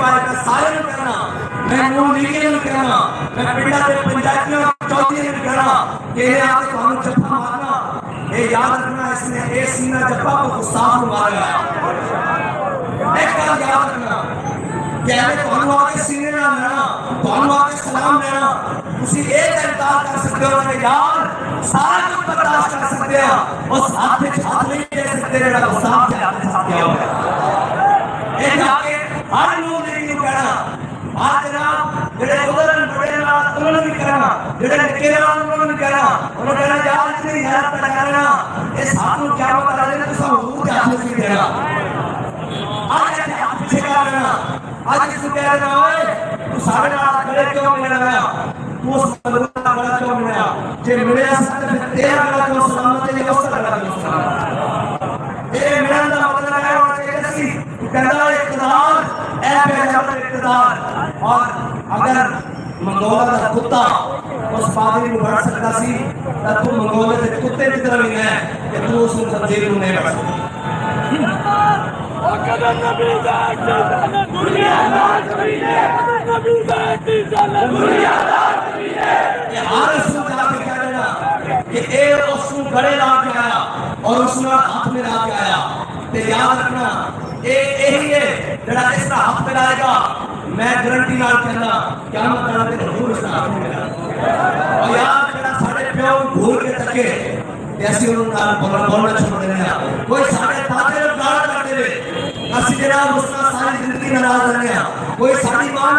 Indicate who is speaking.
Speaker 1: پائے گا سارے نو کہنا میں نون لیگی نو کہنا میں پنڈا دے پنجابیوں چودھری نو کہنا کہ انہیں آتے تو ہمیں جفا مارنا یہ یاد رکھنا اس نے اے سینہ جفا کو گستاخ نو مارا گیا ایک بار یاد رکھنا کہ ہمیں تو ہم آگے سینے نہ لینا تو ہم آگے سلام لینا اسی ایک انتار کر سکتے ہو کہ یار سارا کچھ برداشت کر سکتے ہیں اس ہاتھ میں ہاتھ نہیں دے سکتے جڑا گستاخ سے ہاتھ ساتھ کیا ہوگا ایک آگے ہر نور نہیں کہنا ہر جناب جڑے ادھر بڑے نال انہوں نے بھی کہنا جڑے نکے نال انہوں نے بھی کہنا انہوں نے کہنا یار اتنی حیرت پیدا کرنا اس ہاتھ کو کیا بتا رہے ہیں تو حضور کے ہاتھ سے دینا آج ایسے ہاتھ پیچھے کر لینا آج اس کو کہہ رہا ہوئے تو سارے نال کھڑے کیوں ملنا گیا تو اس مدرسہ بڑا کیوں ملنا جے ملے سکتے پھر تیرا بڑا کیوں سلامت ہے اس کا بڑا کیوں سلامت اے ملن دا مطلب ہے اور کہ سی کہنا اقتدار اے پیغمبر اقتدار اور اگر منگولا دا کتا اس پادری کو بڑھ سکتا سی تو تو منگولے دے کتے کی طرح نہیں ہے کہ تو اس کو تبدیل نہیں بڑھ سکتا
Speaker 2: وقدر نبی ذات دنیا دار کبینے نبی ذات دنیا دار کبینے
Speaker 1: یہ ہر رسول جا کے کہہ رہا کہ اے اس کو گڑے لا کے آیا اور اس نے ہاتھ میں لا کے آیا تے یاد رکھنا یہی ہے جڑا اس کا ہاتھ پہ لائے گا میں گارنٹی نال کہنا قیامت کا دن ضرور اس کا ہاتھ میں ملے اور یار جڑا سارے پیو بھول کے تکے ایسی انہوں نے بولنا چھوڑ دینا کوئی سارے تاجر گاڑ کر دے اسی جناب اس کا ساری زندگی ناراض رہنے کوئی ساری ماں